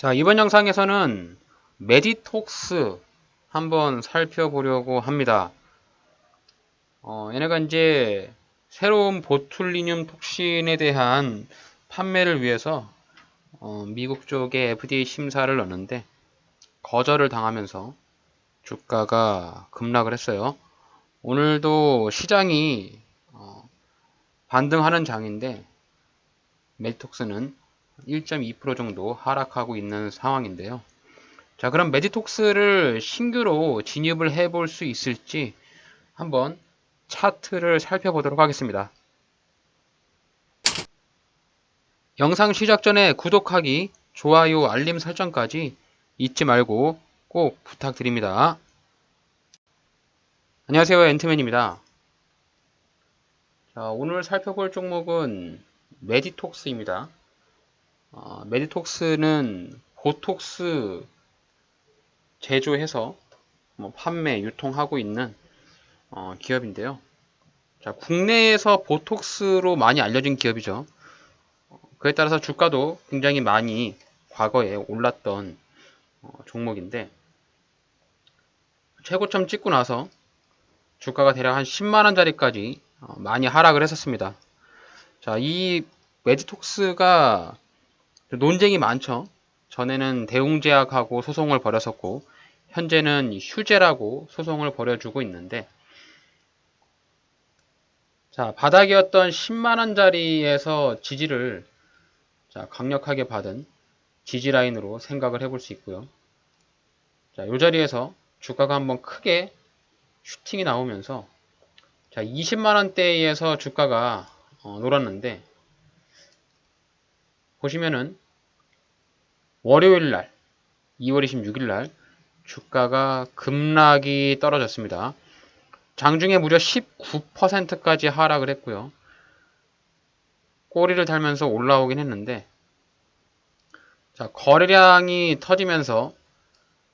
자, 이번 영상에서는 메디톡스 한번 살펴보려고 합니다. 얘네가 이제 새로운 보툴리늄 톡신에 대한 판매를 위해서 미국 쪽에 FDA 심사를 넣었는데 거절을 당하면서 주가가 급락을 했어요. 오늘도 시장이 반등하는 장인데 메디톡스는 1.2% 정도 하락하고 있는 상황인데요. 자, 그럼 메디톡스를 신규로 진입을 해볼 수 있을지 한번 차트를 살펴보도록 하겠습니다. 영상 시작 전에 구독하기, 좋아요, 알림 설정까지 잊지 말고 꼭 부탁드립니다. 안녕하세요, 앤트맨입니다. 자, 오늘 살펴볼 종목은 메디톡스입니다. 메디톡스는 보톡스 제조해서 판매, 유통하고 있는 기업인데요. 자, 국내에서 보톡스로 많이 알려진 기업이죠. 그에 따라서 주가도 굉장히 많이 과거에 올랐던 종목인데 최고점 찍고 나서 주가가 대략 한 10만원짜리까지 많이 하락을 했었습니다. 자, 이 메디톡스가 논쟁이 많죠. 전에는 대웅제약하고 소송을 벌였었고 현재는 휴재라고 소송을 벌여주고 있는데, 자, 바닥이었던 10만원짜리에서 지지를 강력하게 받은 지지 라인으로 생각을 해볼 수 있고요. 자, 이 자리에서 주가가 한번 크게 슈팅이 나오면서 20만원대에서 주가가 놀았는데, 보시면은 월요일날 2월 26일날 주가가 급락이 떨어졌습니다. 장중에 무려 19%까지 하락을 했고요. 꼬리를 달면서 올라오긴 했는데, 자, 거래량이 터지면서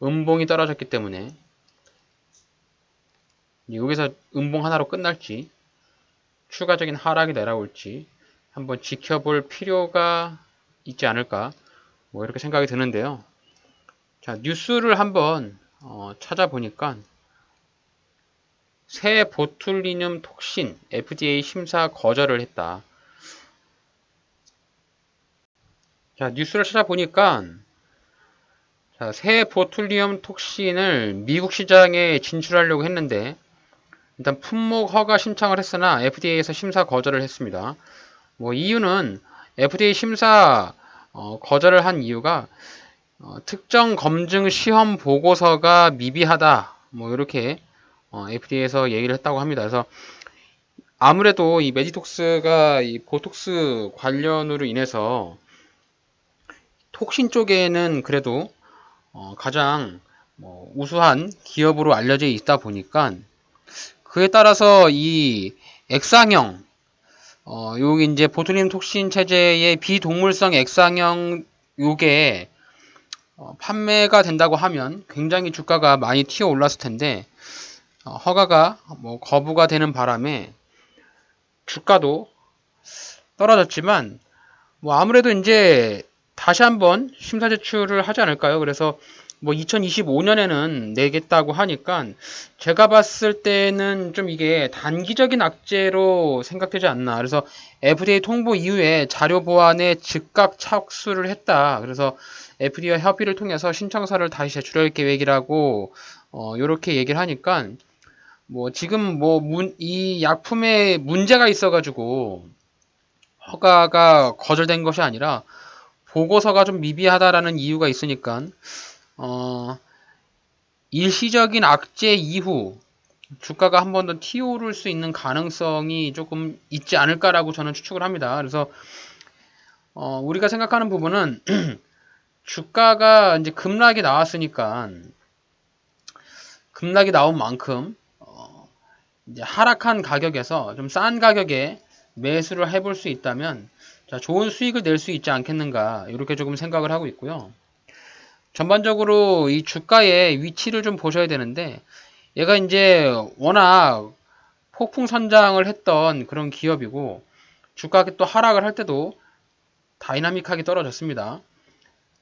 음봉이 떨어졌기 때문에 여기서 음봉 하나로 끝날지 추가적인 하락이 날아올지 한번 지켜볼 필요가 있지 않을까, 이렇게 생각이 드는데요. 자, 뉴스를 한번 찾아보니까 새 보툴리늄 톡신 FDA 심사 거절을 했다. 자, 뉴스를 찾아보니까 새 보툴리늄 톡신을 미국 시장에 진출하려고 했는데 일단 품목 허가 신청을 했으나 FDA에서 심사 거절을 했습니다. 이유는 FDA 심사 거절을 한 이유가 특정 검증 시험 보고서가 미비하다, 이렇게 FDA에서 얘기를 했다고 합니다. 그래서 아무래도 이 메디톡스가 이 보톡스 관련으로 인해서 톡신 쪽에는 그래도 가장 우수한 기업으로 알려져 있다 보니까 그에 따라서 이 액상형, 여기 이제 보툴리눔 톡신 체제의 비동물성 액상형 요게 판매가 된다고 하면 굉장히 주가가 많이 튀어 올랐을 텐데 허가가 거부가 되는 바람에 주가도 떨어졌지만 아무래도 이제 다시 한번 심사 제출을 하지 않을까요? 그래서 2025년에는 내겠다고 하니까 제가 봤을 때는 좀 이게 단기적인 악재로 생각되지 않나. 그래서 FDA 통보 이후에 자료 보완에 즉각 착수를 했다. 그래서 FDA와 협의를 통해서 신청서를 다시 제출할 계획이라고 이렇게 얘기를 하니까 지금 이 약품에 문제가 있어가지고 허가가 거절된 것이 아니라 보고서가 좀 미비하다라는 이유가 있으니까 일시적인 악재 이후 주가가 한 번 더 튀어오를 수 있는 가능성이 조금 있지 않을까라고 저는 추측을 합니다. 그래서 우리가 생각하는 부분은 주가가 이제 급락이 나왔으니까 급락이 나온 만큼 이제 하락한 가격에서 좀 싼 가격에 매수를 해볼 수 있다면 좋은 수익을 낼 수 있지 않겠는가, 이렇게 조금 생각을 하고 있고요. 전반적으로 이 주가의 위치를 좀 보셔야 되는데 얘가 이제 워낙 폭풍 선장을 했던 그런 기업이고 주가가 또 하락을 할 때도 다이나믹하게 떨어졌습니다.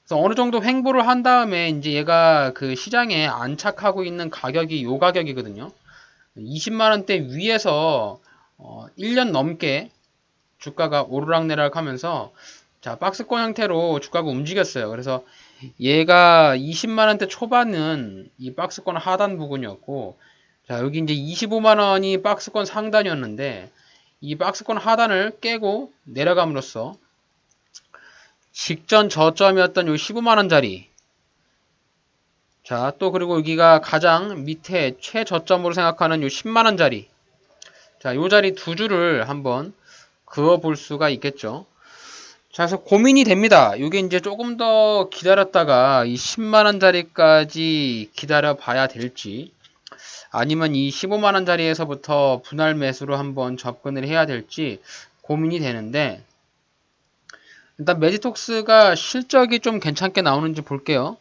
그래서 어느 정도 횡보를 한 다음에 이제 얘가 그 시장에 안착하고 있는 가격이 요 가격이거든요. 20만 원대 위에서 1년 넘게 주가가 오르락내리락 하면서 자, 박스권 형태로 주가가 움직였어요. 그래서 얘가 20만 원대 초반은 이 박스권 하단 부분이었고, 자, 여기 이제 25만 원이 박스권 상단이었는데, 이 박스권 하단을 깨고 내려감으로써 직전 저점이었던 요 15만 원짜리, 자, 또 그리고 여기가 가장 밑에 최저점으로 생각하는 요 10만 원짜리, 자, 요 자리 두 줄을 한번 그어 볼 수가 있겠죠. 자, 그래서 고민이 됩니다. 이게 이제 조금 더 기다렸다가 이 10만원짜리까지 기다려 봐야 될지, 아니면 이 15만원짜리에서부터 분할 매수로 한번 접근을 해야 될지 고민이 되는데, 일단 메디톡스가 실적이 좀 괜찮게 나오는지 볼게요.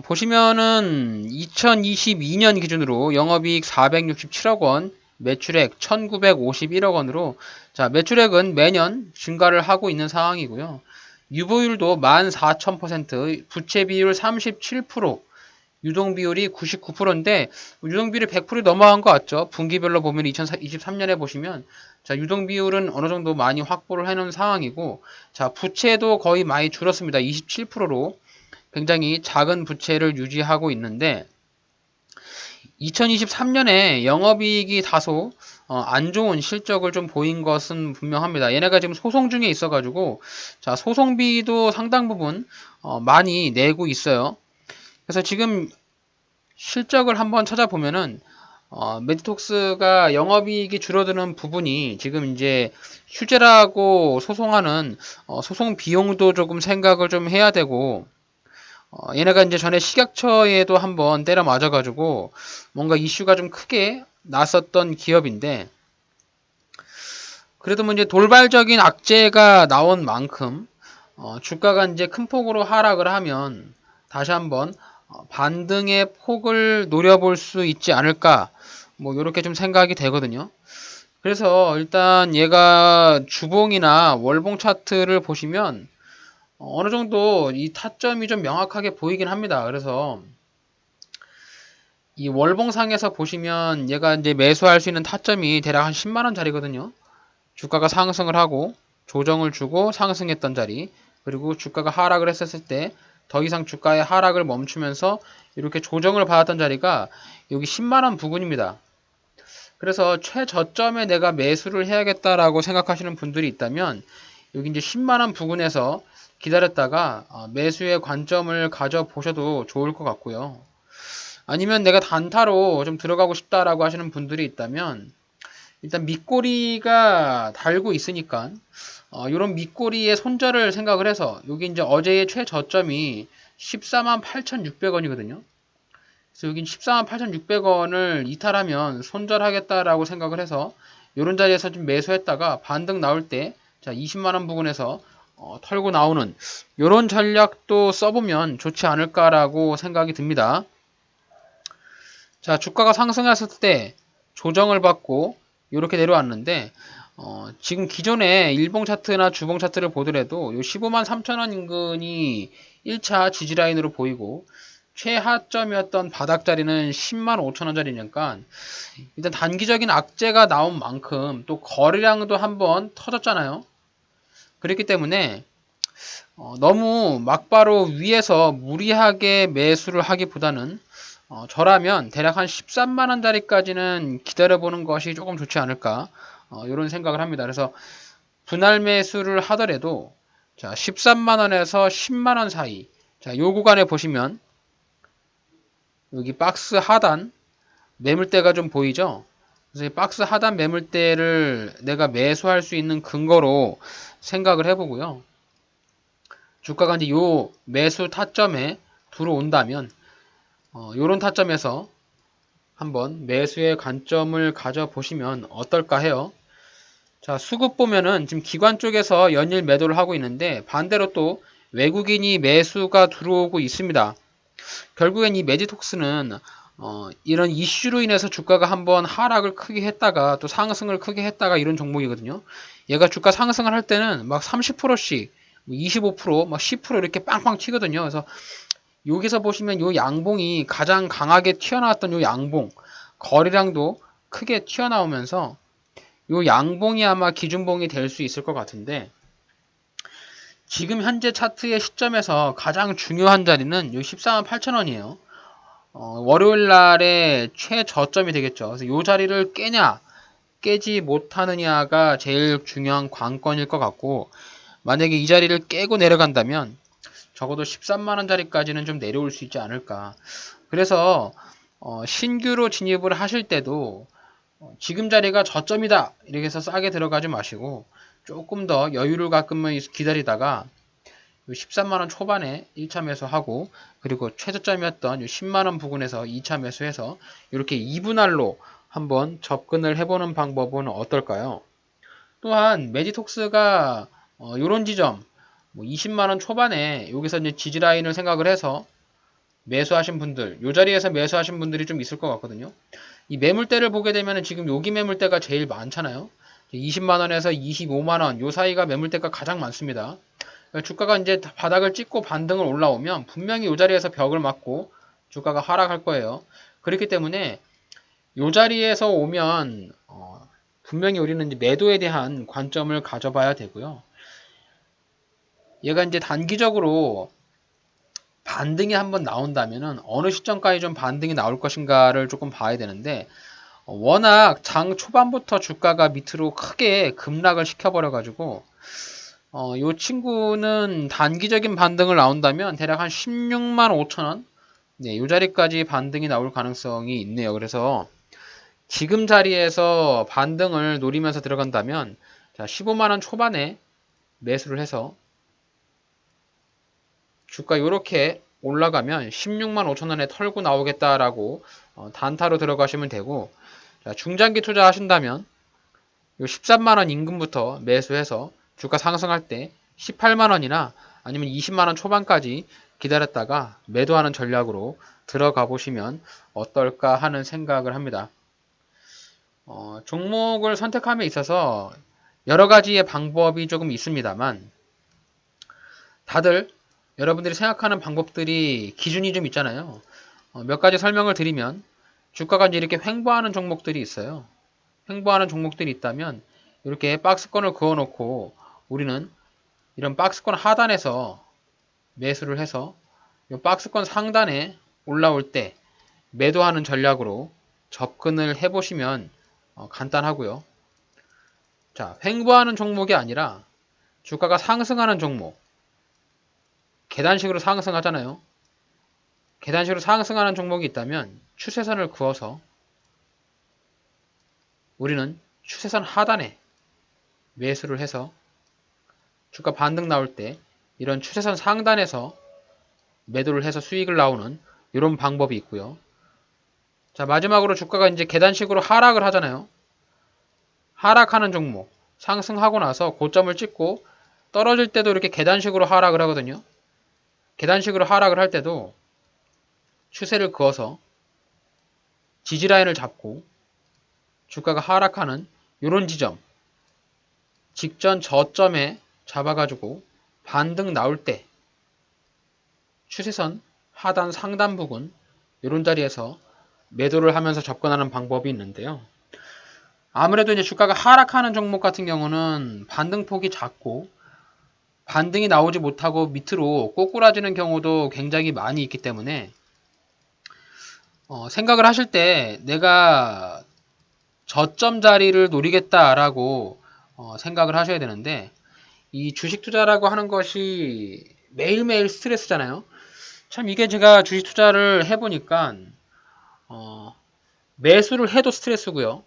보시면은 2022년 기준으로 영업이익 467억 원, 매출액 1951억 원으로, 자, 매출액은 매년 증가를 하고 있는 상황이고요. 유보율도 14,000%, 부채 비율 37%, 유동 비율이 99%인데 유동 비율이 100% 넘어간 것 같죠? 분기별로 보면 2023년에 보시면, 자, 유동 비율은 어느 정도 많이 확보를 해놓은 상황이고, 자, 부채도 거의 많이 줄었습니다. 27%로 굉장히 작은 부채를 유지하고 있는데, 2023년에 영업이익이 다소 안 좋은 실적을 좀 보인 것은 분명합니다. 얘네가 지금 소송 중에 있어가지고, 자, 소송비도 상당 부분 많이 내고 있어요. 그래서 지금 실적을 한번 찾아보면은 메디톡스가 영업이익이 줄어드는 부분이 지금 이제 휴재라고 소송하는 소송 비용도 조금 생각을 좀 해야 되고, 얘네가 이제 전에 식약처에도 한번 때려 맞아가지고 뭔가 이슈가 좀 크게 났었던 기업인데, 그래도 뭐 이제 돌발적인 악재가 나온 만큼 주가가 이제 큰 폭으로 하락을 하면 다시 한번 반등의 폭을 노려볼 수 있지 않을까, 뭐 이렇게 좀 생각이 되거든요. 그래서 일단 얘가 주봉이나 월봉 차트를 보시면 어느 정도 이 타점이 좀 명확하게 보이긴 합니다. 그래서 이 월봉상에서 보시면 얘가 이제 매수할 수 있는 타점이 대략 한 10만 원짜리거든요. 주가가 상승을 하고 조정을 주고 상승했던 자리, 그리고 주가가 하락을 했었을 때 더 이상 주가의 하락을 멈추면서 이렇게 조정을 받았던 자리가 여기 10만 원 부근입니다. 그래서 최저점에 내가 매수를 해야겠다라고 생각하시는 분들이 있다면 여기 이제 10만 원 부근에서 기다렸다가 매수의 관점을 가져보셔도 좋을 것 같고요. 아니면 내가 단타로 좀 들어가고 싶다라고 하시는 분들이 있다면 일단 밑꼬리가 달고 있으니까 이런 밑꼬리의 손절을 생각을 해서, 여기 이제 어제의 최저점이 14만 8,600원이거든요. 그래서 여기 14만 8,600원을 이탈하면 손절하겠다라고 생각을 해서 이런 자리에서 좀 매수했다가 반등 나올 때, 자, 20만 원 부근에서 털고 나오는 이런 전략도 써보면 좋지 않을까라고 생각이 듭니다. 자, 주가가 상승했을 때 조정을 받고 이렇게 내려왔는데, 지금 기존의 일봉 차트나 주봉 차트를 보더라도 요 15만 3천원 인근이 1차 지지라인으로 보이고, 최하점이었던 바닥자리는 10만 5천원짜리니까 일단 단기적인 악재가 나온 만큼 또 거래량도 한번 터졌잖아요. 그렇기 때문에 너무 막바로 위에서 무리하게 매수를 하기보다는 저라면 대략 한 13만원짜리까지는 기다려보는 것이 조금 좋지 않을까, 이런 생각을 합니다. 그래서 분할 매수를 하더라도, 자, 13만원에서 10만원 사이, 자, 요 구간에 보시면 여기 박스 하단 매물대가 좀 보이죠? 그래서 이 박스 하단 매물대를 내가 매수할 수 있는 근거로 생각을 해보고요. 주가가 이제 요 매수 타점에 들어온다면 요런 타점에서 한번 매수의 관점을 가져보시면 어떨까 해요. 자, 수급 보면은 지금 기관 쪽에서 연일 매도를 하고 있는데 반대로 또 외국인이 매수가 들어오고 있습니다. 결국엔 이 메디톡스는 이런 이슈로 인해서 주가가 한번 하락을 크게 했다가 또 상승을 크게 했다가 이런 종목이거든요. 얘가 주가 상승을 할 때는 막 30%씩 25%, 막 10% 이렇게 빵빵 치거든요. 그래서 여기서 보시면 요 양봉이 가장 강하게 튀어나왔던 요 양봉 거래량도 크게 튀어나오면서 요 양봉이 아마 기준봉이 될 수 있을 것 같은데, 지금 현재 차트의 시점에서 가장 중요한 자리는 요 14만 8천원이에요. 월요일 날의 최저점이 되겠죠. 그래서 요 자리를 깨냐 깨지 못하느냐가 제일 중요한 관건일 것 같고, 만약에 이 자리를 깨고 내려간다면 적어도 13만원 자리까지는 좀 내려올 수 있지 않을까. 그래서 신규로 진입을 하실 때도 지금 자리가 저점이다 이렇게 해서 싸게 들어가지 마시고 조금 더 여유를 가끔은 기다리다가 13만원 초반에 1차 매수하고, 그리고 최저점이었던 10만원 부근에서 2차 매수해서 이렇게 2분할로 한번 접근을 해보는 방법은 어떨까요? 또한 메디톡스가 이런 지점 20만원 초반에 여기서 이제 지지라인을 생각을 해서 매수하신 분들, 이 자리에서 매수하신 분들이 좀 있을 것 같거든요. 이 매물대를 보게 되면 지금 여기 매물대가 제일 많잖아요. 20만원에서 25만원 요 사이가 매물대가 가장 많습니다. 주가가 이제 바닥을 찍고 반등을 올라오면 분명히 이 자리에서 벽을 맞고 주가가 하락할 거예요. 그렇기 때문에 이 자리에서 오면 분명히 우리는 이제 매도에 대한 관점을 가져봐야 되고요. 얘가 이제 단기적으로 반등이 한번 나온다면은 어느 시점까지 좀 반등이 나올 것인가를 조금 봐야 되는데, 워낙 장 초반부터 주가가 밑으로 크게 급락을 시켜버려 가지고 요 친구는 단기적인 반등을 나온다면 대략 한 16만 5천원, 네, 요 자리까지 반등이 나올 가능성이 있네요. 그래서 지금 자리에서 반등을 노리면서 들어간다면, 자, 15만원 초반에 매수를 해서 주가 이렇게 올라가면 16만 5천원에 털고 나오겠다라고 단타로 들어가시면 되고, 자, 중장기 투자 하신다면 요 13만원 임금부터 매수해서 주가 상승할 때 18만원이나 아니면 20만원 초반까지 기다렸다가 매도하는 전략으로 들어가 보시면 어떨까 하는 생각을 합니다. 종목을 선택함에 있어서 여러 가지의 방법이 조금 있습니다만, 다들 여러분들이 생각하는 방법들이 기준이 좀 있잖아요. 몇 가지 설명을 드리면, 주가가 이제 이렇게 횡보하는 종목들이 있어요. 횡보하는 종목들이 있다면 이렇게 박스권을 그어놓고 우리는 이런 박스권 하단에서 매수를 해서 이 박스권 상단에 올라올 때 매도하는 전략으로 접근을 해보시면 간단하고요. 자, 횡보하는 종목이 아니라 주가가 상승하는 종목, 계단식으로 상승하잖아요. 계단식으로 상승하는 종목이 있다면 추세선을 그어서 우리는 추세선 하단에 매수를 해서 주가 반등 나올 때 이런 추세선 상단에서 매도를 해서 수익을 나오는 이런 방법이 있고요. 자, 마지막으로 주가가 이제 계단식으로 하락을 하잖아요. 하락하는 종목, 상승하고 나서 고점을 찍고 떨어질 때도 이렇게 계단식으로 하락을 하거든요. 계단식으로 하락을 할 때도 추세를 그어서 지지라인을 잡고 주가가 하락하는 이런 지점, 직전 저점에 잡아가지고 반등 나올 때 추세선 하단 상단 부근 이런 자리에서 매도를 하면서 접근하는 방법이 있는데요. 아무래도 이제 주가가 하락하는 종목 같은 경우는 반등폭이 작고 반등이 나오지 못하고 밑으로 꼬꾸라지는 경우도 굉장히 많이 있기 때문에 생각을 하실 때 내가 저점 자리를 노리겠다라고 생각을 하셔야 되는데, 이 주식 투자라고 하는 것이 매일매일 스트레스잖아요. 참 이게 제가 주식 투자를 해보니까 매수를 해도 스트레스고요.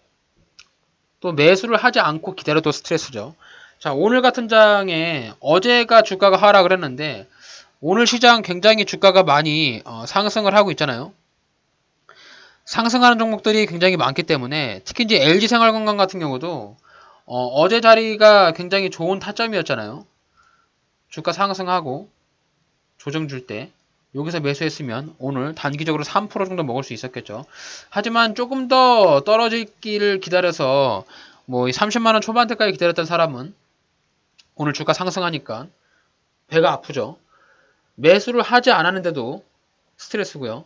또 매수를 하지 않고 기다려도 스트레스죠. 자, 오늘 같은 장에 어제가 주가가 하락을 했는데 오늘 시장 굉장히 주가가 많이 상승을 하고 있잖아요. 상승하는 종목들이 굉장히 많기 때문에 특히 이제 LG생활건강 같은 경우도 어제 자리가 굉장히 좋은 타점이었잖아요. 주가 상승하고 조정 줄 때 여기서 매수했으면 오늘 단기적으로 3% 정도 먹을 수 있었겠죠. 하지만 조금 더 떨어지기를 기다려서 뭐 30만원 초반대까지 기다렸던 사람은 오늘 주가 상승하니까 배가 아프죠. 매수를 하지 않았는데도 스트레스고요.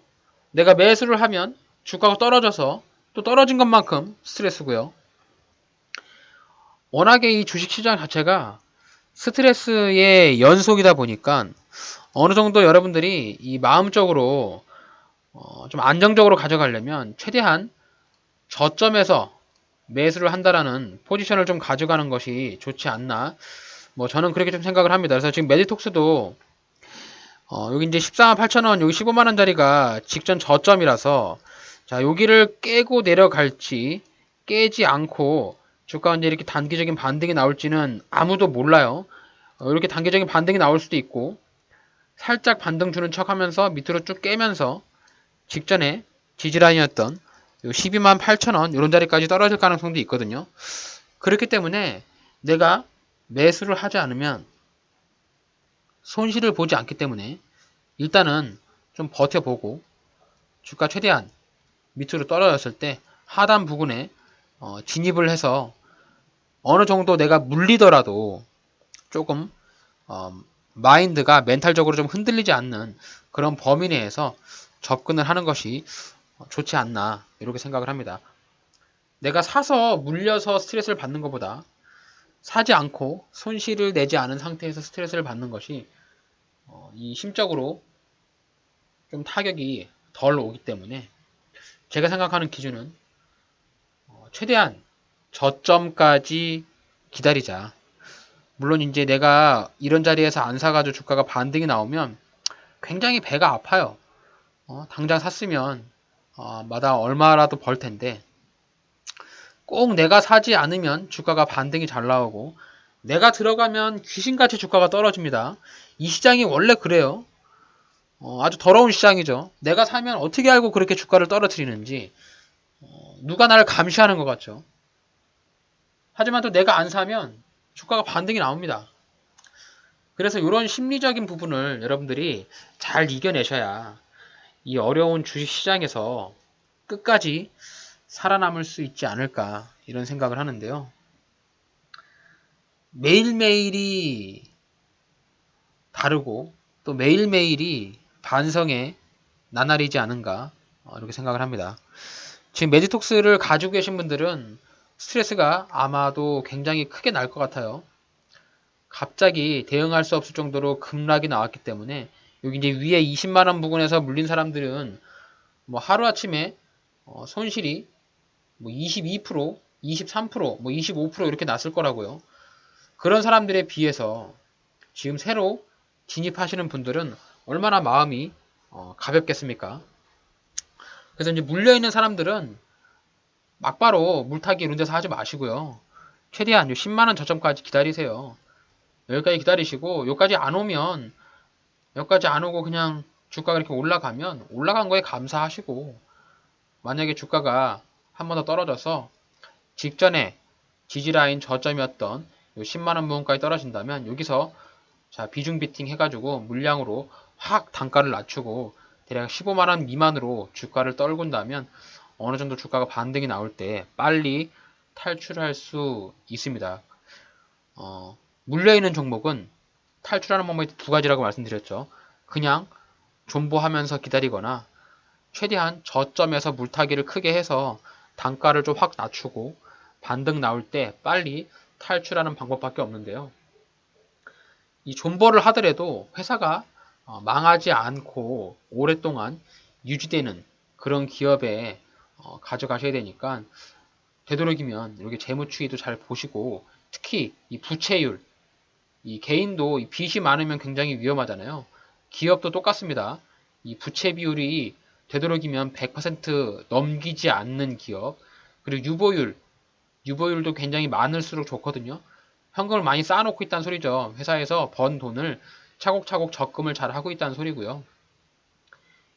내가 매수를 하면 주가가 떨어져서 또 떨어진 것만큼 스트레스고요. 워낙에 이 주식시장 자체가 스트레스의 연속이다 보니까 어느 정도 여러분들이 이 마음적으로 좀 안정적으로 가져가려면 최대한 저점에서 매수를 한다라는 포지션을 좀 가져가는 것이 좋지 않나. 뭐 저는 그렇게 좀 생각을 합니다. 그래서 지금 메디톡스도 여기 이제 148,000원, 여기 15만원짜리가 직전 저점이라서 자, 여기를 깨고 내려갈지 깨지 않고 주가가 이제 이렇게 단기적인 반등이 나올지는 아무도 몰라요. 이렇게 단기적인 반등이 나올 수도 있고 살짝 반등 주는 척 하면서 밑으로 쭉 깨면서 직전에 지지라인이었던 128,000원 이런 자리까지 떨어질 가능성도 있거든요. 그렇기 때문에 내가 매수를 하지 않으면 손실을 보지 않기 때문에 일단은 좀 버텨보고 주가 최대한 밑으로 떨어졌을 때 하단 부근에 진입을 해서 어느 정도 내가 물리더라도 조금 마인드가 멘탈적으로 좀 흔들리지 않는 그런 범위 내에서 접근을 하는 것이 좋지 않나 이렇게 생각을 합니다. 내가 사서 물려서 스트레스를 받는 것보다 사지 않고 손실을 내지 않은 상태에서 스트레스를 받는 것이 이 심적으로 좀 타격이 덜 오기 때문에 제가 생각하는 기준은 최대한 저점까지 기다리자. 물론 이제 내가 이런 자리에서 안 사가지고 주가가 반등이 나오면 굉장히 배가 아파요. 당장 샀으면 마다 얼마라도 벌 텐데 꼭 내가 사지 않으면 주가가 반등이 잘 나오고 내가 들어가면 귀신같이 주가가 떨어집니다. 이 시장이 원래 그래요. 아주 더러운 시장이죠. 내가 사면 어떻게 알고 그렇게 주가를 떨어뜨리는지 누가 나를 감시하는 것 같죠. 하지만 또 내가 안 사면 주가가 반등이 나옵니다. 그래서 이런 심리적인 부분을 여러분들이 잘 이겨내셔야 이 어려운 주식시장에서 끝까지 살아남을 수 있지 않을까 이런 생각을 하는데요. 매일매일이 다르고 또 매일매일이 반성의 나날이지 않은가 이렇게 생각을 합니다. 지금 메디톡스를 가지고 계신 분들은 스트레스가 아마도 굉장히 크게 날 것 같아요. 갑자기 대응할 수 없을 정도로 급락이 나왔기 때문에 여기 이제 위에 20만원 부근에서 물린 사람들은 뭐 하루아침에 손실이 뭐 22%, 23%, 뭐 25% 이렇게 났을 거라고요. 그런 사람들에 비해서 지금 새로 진입하시는 분들은 얼마나 마음이 가볍겠습니까? 그래서 이제 물려있는 사람들은 막바로 물타기 이런 데서 하지 마시고요. 최대한 10만원 저점까지 기다리세요. 여기까지 기다리시고 여기까지 안 오면 여기까지 안 오고 그냥 주가가 이렇게 올라가면 올라간 거에 감사하시고 만약에 주가가 한 번 더 떨어져서 직전에 지지라인 저점이었던 10만원 부분까지 떨어진다면 여기서 자 비중 비팅 해가지고 물량으로 확 단가를 낮추고 대략 15만원 미만으로 주가를 떨군다면 어느 정도 주가가 반등이 나올 때 빨리 탈출할 수 있습니다. 물려있는 종목은 탈출하는 방법이 두 가지라고 말씀드렸죠. 그냥 존버하면서 기다리거나 최대한 저점에서 물타기를 크게 해서 단가를 좀 확 낮추고 반등 나올 때 빨리 탈출하는 방법밖에 없는데요. 이 존버를 하더라도 회사가 망하지 않고 오랫동안 유지되는 그런 기업에 가져가셔야 되니까 되도록이면 이렇게 재무추이도 잘 보시고 특히 이 부채율 이 개인도 이 빚이 많으면 굉장히 위험하잖아요. 기업도 똑같습니다. 이 부채 비율이 되도록이면 100% 넘기지 않는 기업 그리고 유보율도 굉장히 많을수록 좋거든요. 현금을 많이 쌓아놓고 있다는 소리죠. 회사에서 번 돈을 차곡차곡 적금을 잘 하고 있다는 소리고요.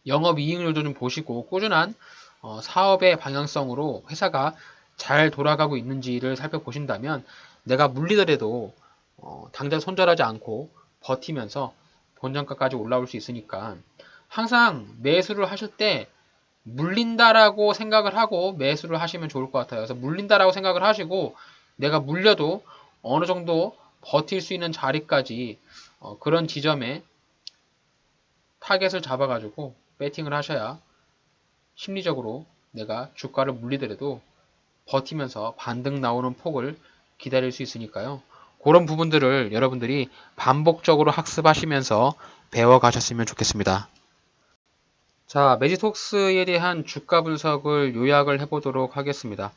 영업이익률도 좀 보시고 꾸준한 사업의 방향성으로 회사가 잘 돌아가고 있는지를 살펴보신다면 내가 물리더라도 당장 손절하지 않고 버티면서 본전가까지 올라올 수 있으니까 항상 매수를 하실 때 물린다라고 생각을 하고 매수를 하시면 좋을 것 같아요. 그래서 물린다라고 생각을 하시고 내가 물려도 어느 정도 버틸 수 있는 자리까지 그런 지점에 타겟을 잡아가지고 배팅을 하셔야 심리적으로 내가 주가를 물리더라도 버티면서 반등 나오는 폭을 기다릴 수 있으니까요. 그런 부분들을 여러분들이 반복적으로 학습하시면서 배워가셨으면 좋겠습니다. 자, 매지톡스에 대한 주가 분석을 요약을 해보도록 하겠습니다.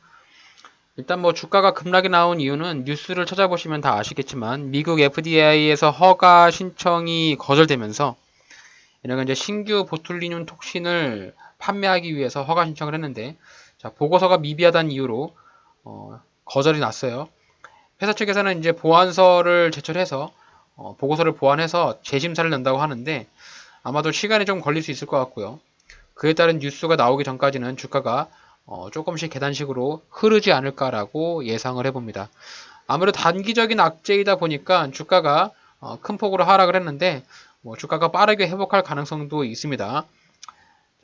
일단 뭐 주가가 급락이 나온 이유는 뉴스를 찾아보시면 다 아시겠지만 미국 FDA에서 허가 신청이 거절되면서 얘네가 이제 신규 보툴리늄 톡신을 판매하기 위해서 허가 신청을 했는데 자, 보고서가 미비하다는 이유로 거절이 났어요. 회사 측에서는 이제 보완서를 제출해서 보고서를 보완해서 재심사를 낸다고 하는데 아마도 시간이 좀 걸릴 수 있을 것 같고요. 그에 따른 뉴스가 나오기 전까지는 주가가 조금씩 계단식으로 흐르지 않을까라고 예상을 해봅니다. 아무래도 단기적인 악재이다 보니까 주가가 큰 폭으로 하락을 했는데 뭐 주가가 빠르게 회복할 가능성도 있습니다.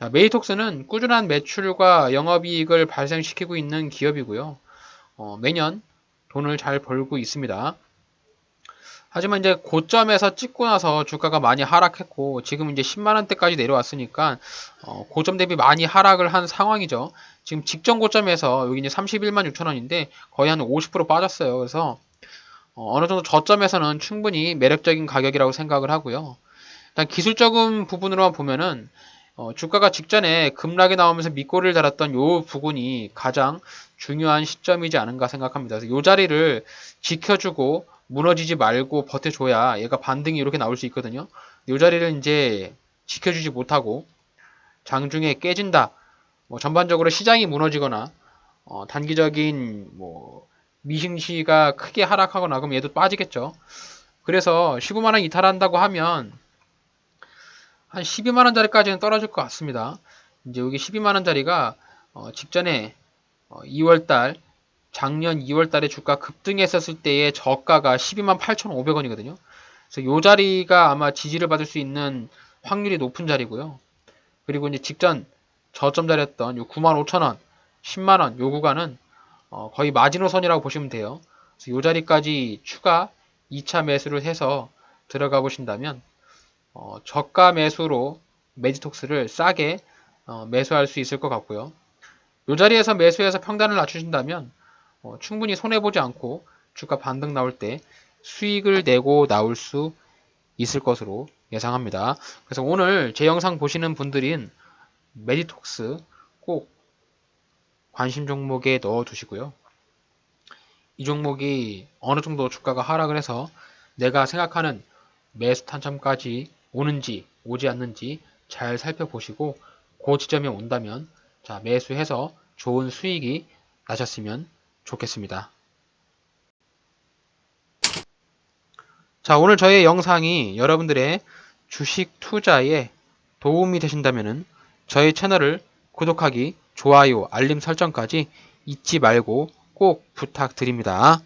자, 메이톡스는 꾸준한 매출과 영업이익을 발생시키고 있는 기업이고요. 매년 돈을 잘 벌고 있습니다. 하지만 이제 고점에서 찍고 나서 주가가 많이 하락했고 지금 이제 10만 원대까지 내려왔으니까 고점 대비 많이 하락을 한 상황이죠. 지금 직전 고점에서 여기 이제 31만 6천 원인데 거의 한 50% 빠졌어요. 그래서 어느 정도 저점에서는 충분히 매력적인 가격이라고 생각을 하고요. 일단 기술적인 부분으로만 보면은 주가가 직전에 급락이 나오면서 밑꼬리를 달았던 요 부분이 가장 중요한 시점이지 않은가 생각합니다. 그래서 요 자리를 지켜주고 무너지지 말고 버텨줘야 얘가 반등이 이렇게 나올 수 있거든요. 요 자리를 이제 지켜주지 못하고 장중에 깨진다. 뭐 전반적으로 시장이 무너지거나 단기적인 뭐 미싱시가 크게 하락하거나 그럼 얘도 빠지겠죠. 그래서 15만 원 이탈한다고 하면 한 12만 원짜리까지는 떨어질 것 같습니다. 이제 여기 12만 원짜리가 직전에 2월달 작년 2월달에 주가 급등했었을 때의 저가가 12만 8,500원이거든요. 그래서 이 자리가 아마 지지를 받을 수 있는 확률이 높은 자리고요. 그리고 이제 직전 저점 자리였던 요 9만 5천원, 10만 원 요 구간은 거의 마지노선이라고 보시면 돼요. 그래서 이 자리까지 추가 2차 매수를 해서 들어가 보신다면 저가 매수로 매지톡스를 싸게 매수할 수 있을 것 같고요. 이 자리에서 매수해서 평단을 낮추신다면 충분히 손해보지 않고 주가 반등 나올 때 수익을 내고 나올 수 있을 것으로 예상합니다. 그래서 오늘 제 영상 보시는 분들은 매지톡스 꼭 관심 종목에 넣어 두시고요. 이 종목이 어느 정도 주가가 하락을 해서 내가 생각하는 매수 탄점까지 오는지 오지 않는지 잘 살펴보시고 그 지점에 온다면 자 매수해서 좋은 수익이 나셨으면 좋겠습니다. 자 오늘 저의 영상이 여러분들의 주식 투자에 도움이 되신다면 저희 채널을 구독하기, 좋아요, 알림 설정까지 잊지 말고 꼭 부탁드립니다.